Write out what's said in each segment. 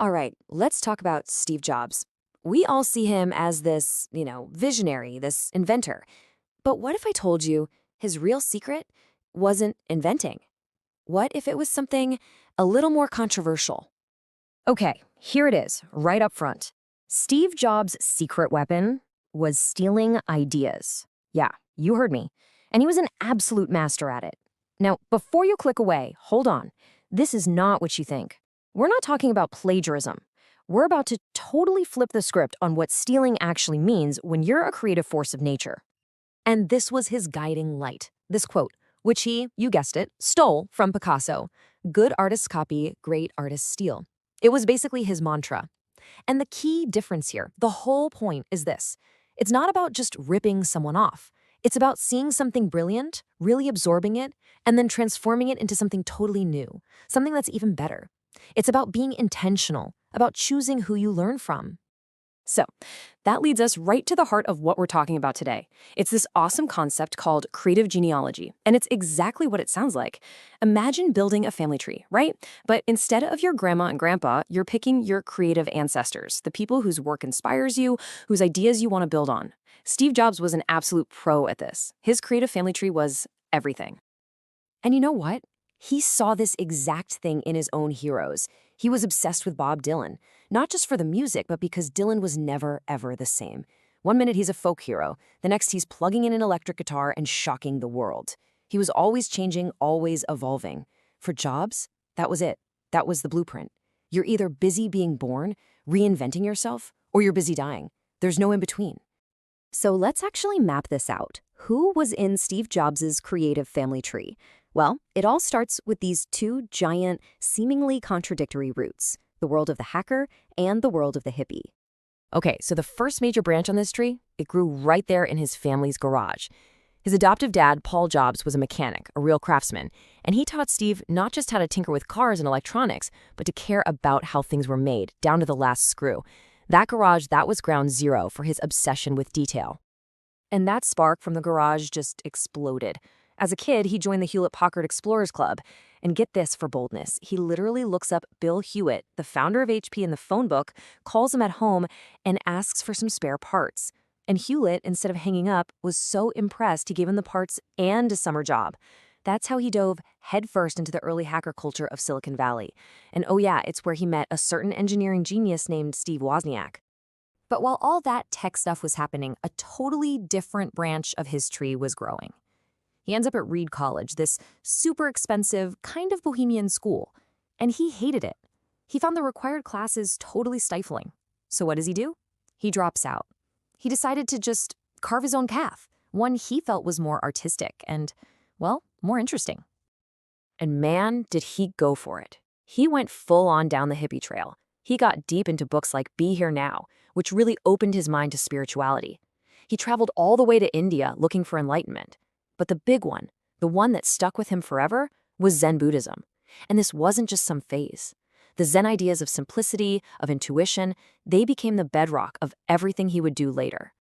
All right, let's talk about Steve Jobs. We all see him as this, visionary, this inventor. But what if I told you his real secret wasn't inventing? What if it was something a little more controversial? Okay, here it is, right up front. Steve Jobs' secret weapon was stealing ideas. Yeah, you heard me. And he was an absolute master at it. Now, before you click away, hold on. This is not what you think. We're not talking about plagiarism. We're about to totally flip the script on what stealing actually means when you're a creative force of nature. And this was his guiding light, this quote, which he, you guessed it, stole from Picasso. Good artists copy, great artists steal. It was basically his mantra. And the key difference here, the whole point is this. It's not about just ripping someone off. It's about seeing something brilliant, really absorbing it, and then transforming it into something totally new, something that's even better. It's about being intentional, about choosing who you learn from. So, that leads us right to the heart of what we're talking about today. It's this awesome concept called creative genealogy, and it's exactly what it sounds like. Imagine building a family tree, right? But instead of your grandma and grandpa, you're picking your creative ancestors, the people whose work inspires you, whose ideas you want to build on. Steve Jobs was an absolute pro at this. His creative family tree was everything. And you know what? He saw this exact thing in his own heroes. He was obsessed with Bob Dylan, not just for the music, but because Dylan was never, ever the same. One minute he's a folk hero, the next he's plugging in an electric guitar and shocking the world. He was always changing, always evolving. For Jobs, that was it. That was the blueprint. You're either busy being born, reinventing yourself, or you're busy dying. There's no in between. So let's actually map this out. Who was in Steve Jobs' creative family tree? Well, it all starts with these two giant, seemingly contradictory roots, the world of the hacker and the world of the hippie. Okay, so the first major branch on this tree, it grew right there in his family's garage. His adoptive dad, Paul Jobs, was a mechanic, a real craftsman, and he taught Steve not just how to tinker with cars and electronics, but to care about how things were made, down to the last screw. That garage, that was ground zero for his obsession with detail. And that spark from the garage just exploded. As a kid, he joined the Hewlett-Packard Explorers Club. And get this for boldness, he literally looks up Bill Hewitt, the founder of HP, in the phone book, calls him at home, and asks for some spare parts. And Hewlett, instead of hanging up, was so impressed he gave him the parts and a summer job. That's how he dove headfirst into the early hacker culture of Silicon Valley. And oh yeah, it's where he met a certain engineering genius named Steve Wozniak. But while all that tech stuff was happening, a totally different branch of his tree was growing. He ends up at Reed College, this super expensive, kind of bohemian school, and he hated it. He found the required classes totally stifling. So what does he do? He drops out. He decided to just carve his own path, one he felt was more artistic and, well, more interesting. And man, did he go for it. He went full on down the hippie trail. He got deep into books like Be Here Now, which really opened his mind to spirituality. He traveled all the way to India looking for enlightenment. But the big one, the one that stuck with him forever, was Zen Buddhism. And this wasn't just some phase. The Zen ideas of simplicity, of intuition, they became the bedrock of everything he would do later.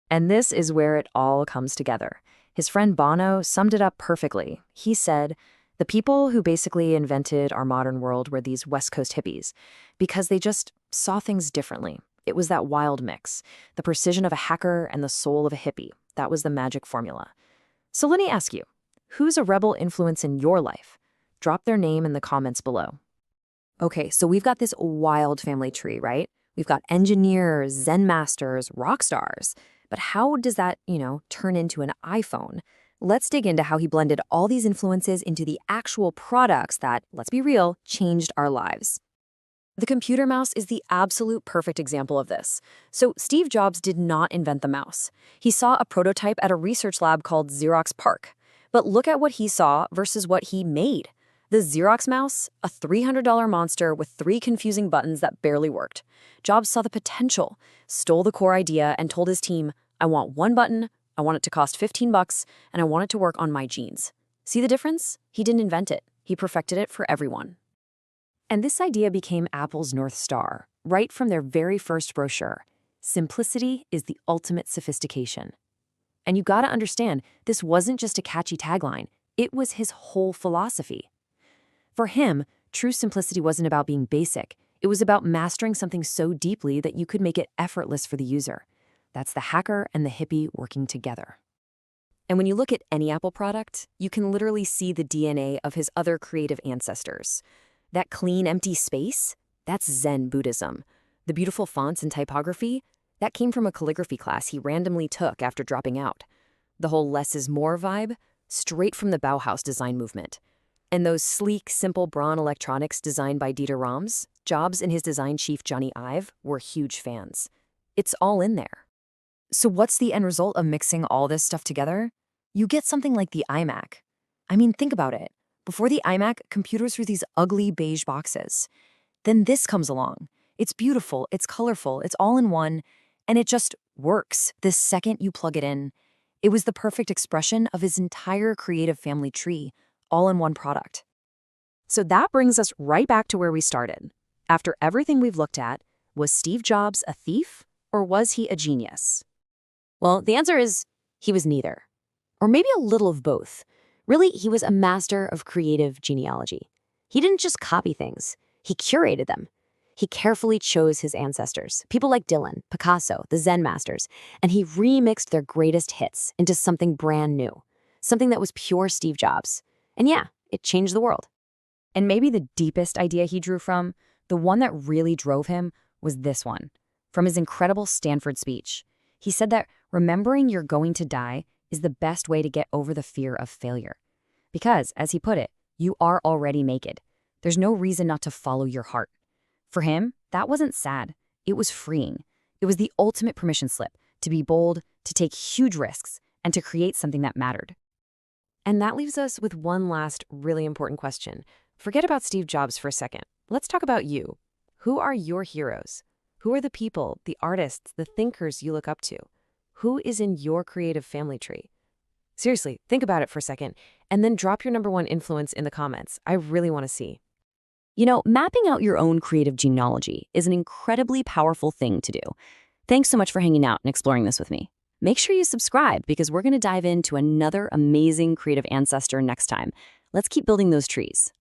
And this is where it all comes together. His friend Bono summed it up perfectly. He said, the people who basically invented our modern world were these West Coast hippies, because they just saw things differently. It was that wild mix, the precision of a hacker and the soul of a hippie. That was the magic formula. So let me ask you, who's a rebel influence in your life? Drop their name in the comments below. Okay, so we've got this wild family tree, right? We've got engineers, Zen masters, rock stars. But how does that, turn into an iPhone? Let's dig into how he blended all these influences into the actual products that, let's be real, changed our lives. The computer mouse is the absolute perfect example of this. So Steve Jobs did not invent the mouse. He saw a prototype at a research lab called Xerox PARC. But look at what he saw versus what he made. The Xerox mouse, a $300 monster with 3 confusing buttons that barely worked. Jobs saw the potential, stole the core idea, and told his team, I want one button, I want it to cost $15, and I want it to work on my jeans. See the difference? He didn't invent it. He perfected it for everyone. And this idea became Apple's North Star, right from their very first brochure. Simplicity is the ultimate sophistication. And you gotta understand, this wasn't just a catchy tagline, it was his whole philosophy. For him, true simplicity wasn't about being basic, It was about mastering something so deeply that you could make it effortless for the user. That's the hacker and the hippie working together. And when you look at any Apple product, you can literally see the DNA of his other creative ancestors. That clean, empty space, that's Zen Buddhism. The beautiful fonts and typography, that came from a calligraphy class he randomly took after dropping out. The whole less is more vibe, straight from the Bauhaus design movement. And those sleek, simple Braun electronics designed by Dieter Rams, Jobs and his design chief Johnny Ive were huge fans. It's all in there. So what's the end result of mixing all this stuff together? You get something like the iMac. I mean, think about it. Before the iMac, computers were these ugly beige boxes. Then this comes along. It's beautiful, it's colorful, it's all in one, and it just works the second you plug it in. It was the perfect expression of his entire creative family tree, all in one product. So that brings us right back to where we started. After everything we've looked at, was Steve Jobs a thief or was he a genius? Well, the answer is he was neither. Or maybe a little of both. Really, he was a master of creative genealogy. He didn't just copy things, he curated them. He carefully chose his ancestors, people like Dylan, Picasso, the Zen masters, and he remixed their greatest hits into something brand new, something that was pure Steve Jobs. And yeah, it changed the world. And maybe the deepest idea he drew from, the one that really drove him, was this one. From his incredible Stanford speech. He said that remembering you're going to die is the best way to get over the fear of failure. Because, as he put it, you are already naked. There's no reason not to follow your heart. For him, that wasn't sad. It was freeing. It was the ultimate permission slip to be bold, to take huge risks, and to create something that mattered. And that leaves us with one last really important question. Forget about Steve Jobs for a second. Let's talk about you. Who are your heroes? Who are the people, the artists, the thinkers you look up to? Who is in your creative family tree? Seriously, think about it for a second, and then drop your number one influence in the comments. I really want to see. You know, mapping out your own creative genealogy is an incredibly powerful thing to do. Thanks so much for hanging out and exploring this with me. Make sure you subscribe because we're going to dive into another amazing creative ancestor next time. Let's keep building those trees.